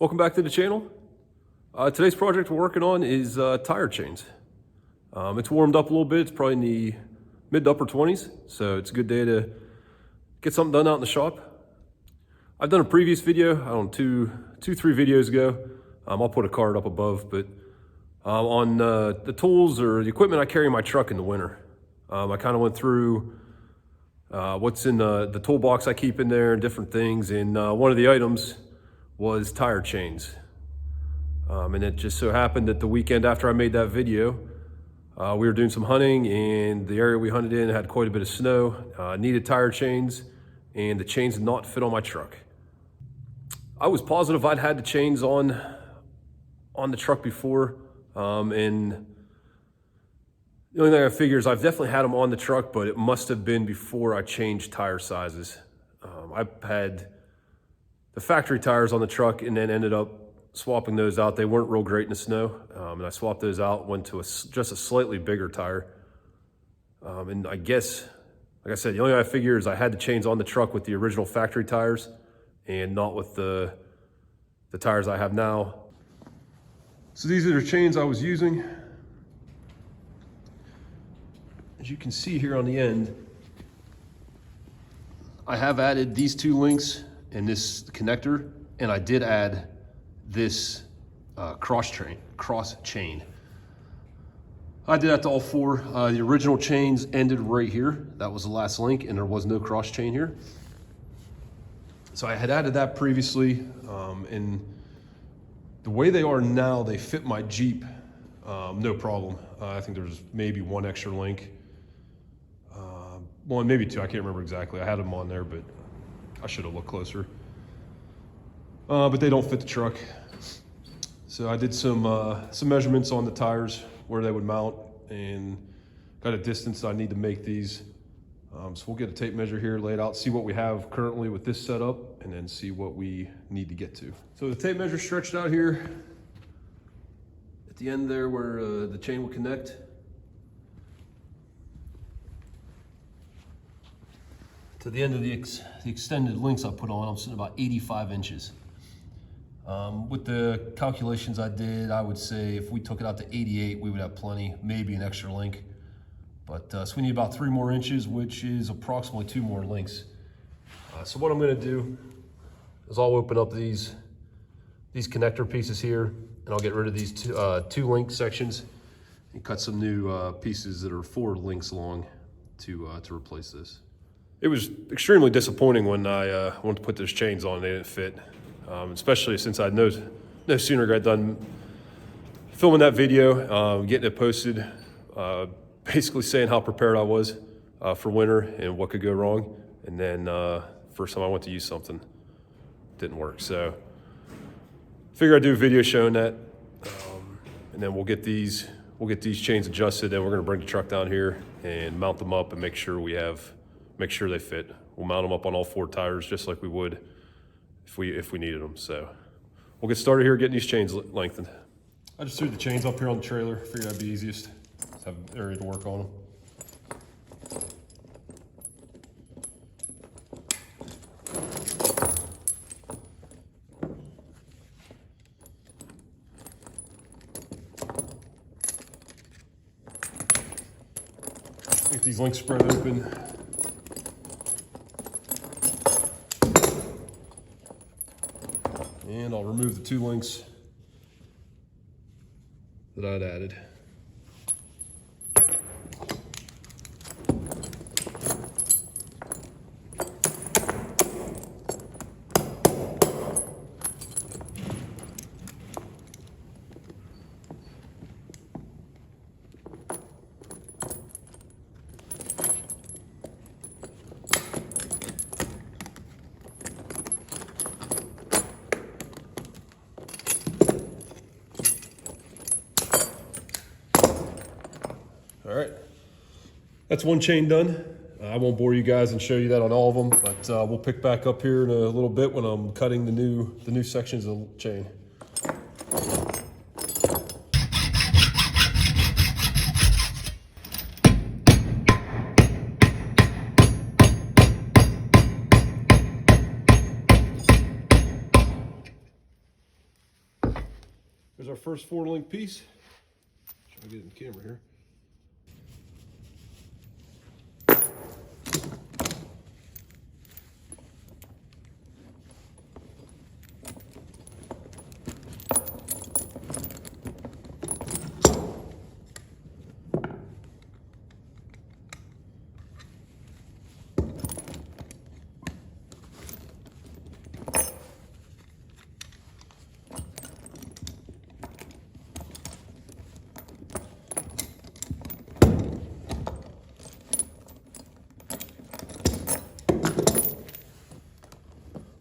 Welcome back to the channel. Today's project we're working on is tire chains. It's warmed up a little bit. It's probably in the mid to upper 20s, so it's a good day to get something done out in the shop. I've done a previous video, I don't know, three videos ago. I'll put a card up above, but on the tools or the equipment I carry in my truck in the winter. I kind of went through what's in the toolbox I keep in there and different things, and one of the items was tire chains. And it just so happened that the weekend after I made that video, we were doing some hunting, and the area we hunted in had quite a bit of snow, needed tire chains, and the chains did not fit on my truck. I was positive I'd had the chains on the truck before, and the only thing I figure is I've definitely had them on the truck, but it must have been before I changed tire sizes. I've had the factory tires on the truck and then ended up swapping those out. They weren't real great in the snow, and I swapped those out, went to just a slightly bigger tire. And I guess, like I said, the only thing I figure is I had the chains on the truck with the original factory tires and not with the tires I have now. So these are the chains I was using. As you can see here on the end, I have added these two links and this connector, and I did add this cross chain. I did that to all four. The original chains ended right here. That was the last link, and there was no cross chain here. So I had added that previously, and the way they are now, they fit my Jeep no problem. I think there's maybe one extra link. One, maybe two, I can't remember exactly. I had them on there, but I should have looked closer. But they don't fit the truck. So I did some measurements on the tires where they would mount and got a distance I need to make these. So we'll get a tape measure here, lay it out, see what we have currently with this setup, and then see what we need to get to. So the tape measure stretched out here at the end there where the chain will connect. To the end of the extended links I put on, I'm sitting about 85 inches. With the calculations I did, I would say if we took it out to 88, we would have plenty, maybe an extra link. But so we need about 3 more inches, which is approximately 2 more links. So what I'm gonna do is I'll open up these connector pieces here, and I'll get rid of these two link sections and cut some new pieces that are 4 links long to replace this. It was extremely disappointing when I wanted to put those chains on, they didn't fit. Especially since I no sooner got done filming that video, getting it posted, basically saying how prepared I was for winter and what could go wrong. And then first time I went to use something, it didn't work. So figure I'd do a video showing that, and then we'll get these chains adjusted, and we're gonna bring the truck down here and mount them up and make sure they fit. We'll mount them up on all 4 tires just like we would if we needed them. So we'll get started here getting these chains lengthened. I just threw the chains up here on the trailer. Figured that'd be easiest. Just have an area to work on them. Get these links spread open. And I'll remove the 2 links that I'd added. All right, that's one chain done. I won't bore you guys and show you that on all of them, but we'll pick back up here in a little bit when I'm cutting the new sections of the chain. There's our first 4-link piece. Try to get it in the camera here.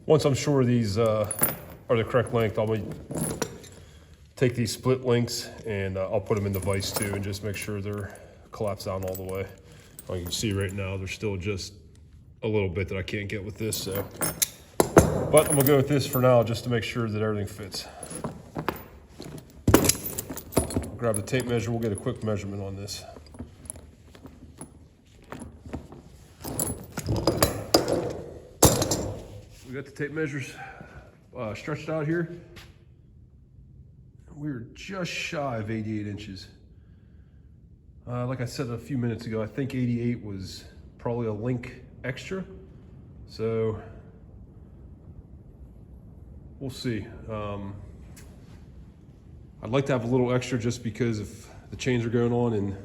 Once I'm sure these are the correct length, I'll take these split links and I'll put them in the vise too and just make sure they're collapsed down all the way. You can see right now there's still just a little bit that I can't get with this. So, but I'm gonna go with this for now just to make sure that everything fits. I'll grab the tape measure, we'll get a quick measurement on this. We got the tape measures stretched out here. We're just shy of 88 inches. Like I said a few minutes ago, I think 88 was probably a link extra. So we'll see. I'd like to have a little extra just because if the chains are going on in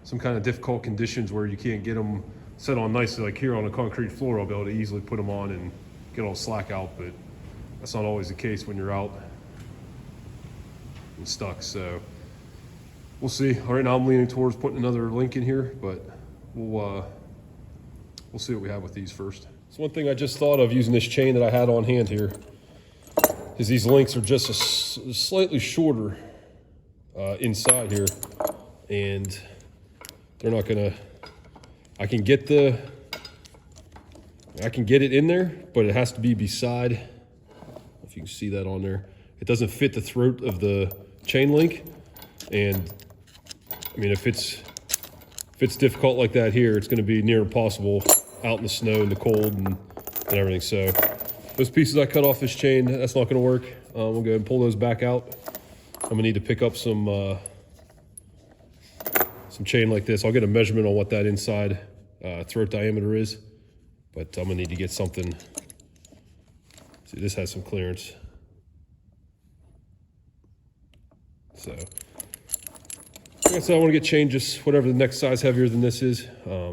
some kind of difficult conditions where you can't get them set on nicely, like here on a concrete floor, I'll be able to easily put them on and get all slack out, but that's not always the case when you're out and stuck. So we'll see. Right now I'm leaning towards putting another link in here, but we'll see what we have with these first. So one thing I just thought of using this chain that I had on hand here is these links are just slightly shorter inside here, and they're not gonna, I can get it in there, but it has to be beside. I don't know if you can see that on there. It doesn't fit the throat of the chain link. And I mean, if it's difficult like that here, it's gonna be near impossible out in the snow and the cold and everything. So those pieces I cut off this chain, that's not gonna work. We'll go ahead and pull those back out. I'm gonna need to pick up some chain like this. I'll get a measurement on what that inside throat diameter is. But I'm gonna need to get something. See, this has some clearance. So, like I said, I wanna get chain just whatever the next size heavier than this is. I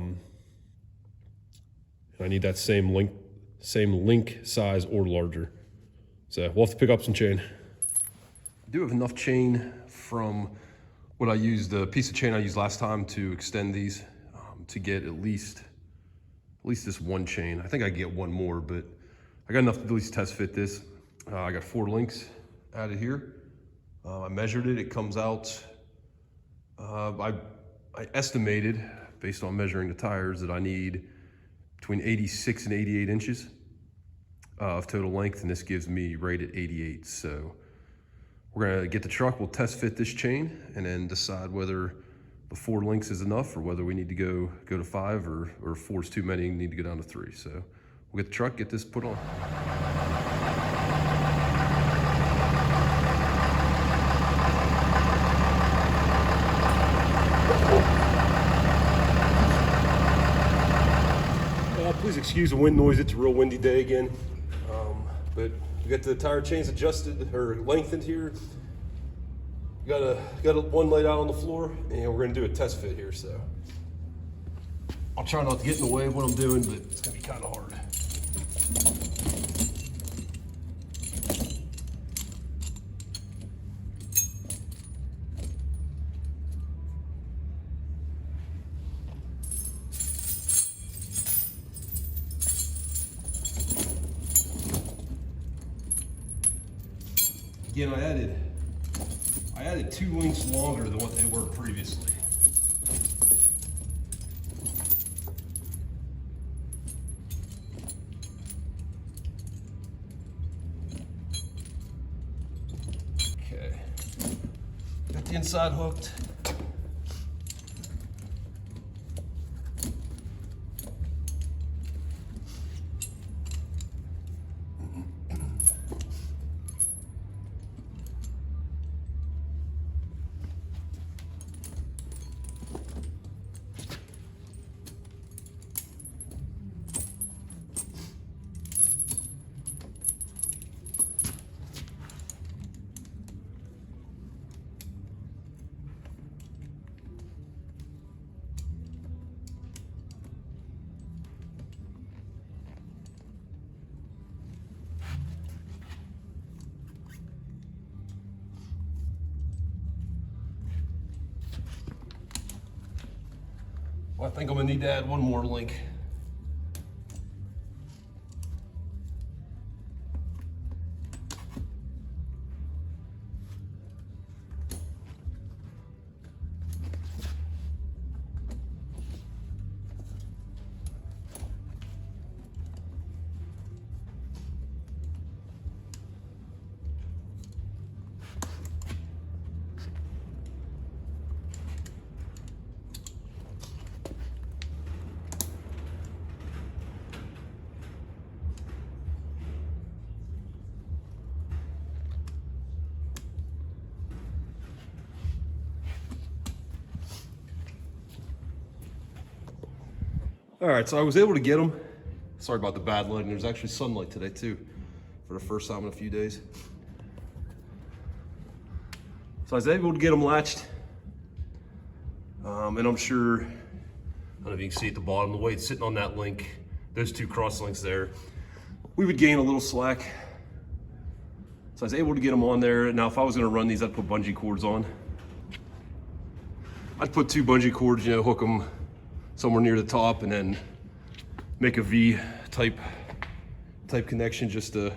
need that same link size or larger. So we'll have to pick up some chain. I do have enough chain from what I used, the piece of chain I used last time to extend these to get at least this one chain. I think I can get one more, but I got enough to at least test fit this. I got 4 links added here. I measured it, it comes out, I estimated, based on measuring the tires, that I need between 86 and 88 inches of total length, and this gives me right at 88. So we're gonna get the truck, we'll test fit this chain, and then decide whether the 4 links is enough or whether we need to go to 5 or 4 is too many and need to go down to 3. So we'll get the truck, get this put on. Please excuse the wind noise, it's a real windy day again. But we got the tire chains adjusted or lengthened here. Got one laid out on the floor, and we're gonna do a test fit here. So I'll try not to get in the way of what I'm doing, but it's gonna be kind of hard. Again, I added 2 links longer than what they were previously. Okay, got the inside hooked. I think I'm gonna need to add one more link. All right, so I was able to get them. Sorry about the bad lighting. There's actually sunlight today too, for the first time in a few days. So I was able to get them latched. And I'm sure, I don't know if you can see at the bottom, the way it's sitting on that link, those two cross links there, we would gain a little slack. So I was able to get them on there. Now, if I was gonna run these, I'd put bungee cords on. I'd put 2 bungee cords, you know, hook them somewhere near the top and then make a V type connection just to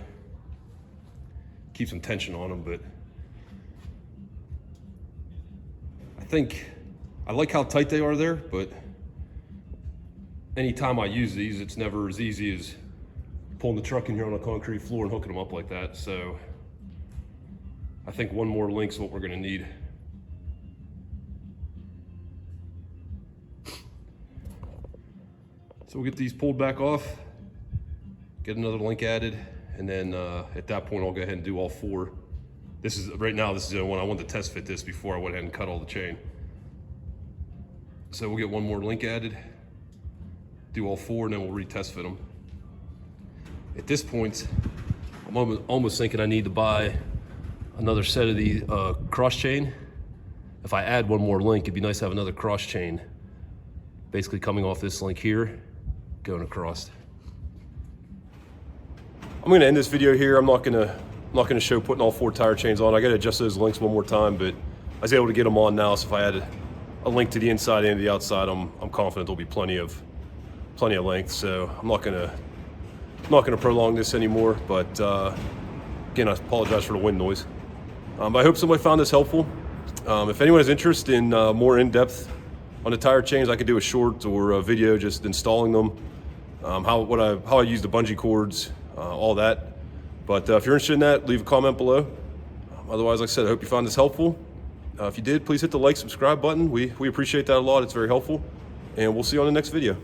keep some tension on them. But I think I like how tight they are there, but anytime I use these, it's never as easy as pulling the truck in here on a concrete floor and hooking them up like that. So I think one more link's what we're gonna need. So we'll get these pulled back off, get another link added, and then at that point I'll go ahead and do all 4. This is, right now, this is the one I wanted to test fit this before I went ahead and cut all the chain. So we'll get one more link added, do all 4, and then we'll retest fit them. At this point, I'm almost thinking I need to buy another set of the cross chain. If I add one more link, it'd be nice to have another cross chain, basically coming off this link here, going across. I'm gonna end this video here. I'm not gonna show putting all 4 tire chains on. I gotta adjust those links one more time, but I was able to get them on now. So if I added a link to the inside and the outside, I'm confident there'll be plenty of length. So I'm not gonna prolong this anymore. But again, I apologize for the wind noise. But I hope somebody found this helpful. If anyone has interest in more in-depth on the tire chains, I could do a short or a video just installing them, how I use the bungee cords, all that. But if you're interested in that, leave a comment below. Otherwise, like I said, I hope you found this helpful. If you did, please hit the like, subscribe button. We appreciate that a lot. It's very helpful. And we'll see you on the next video.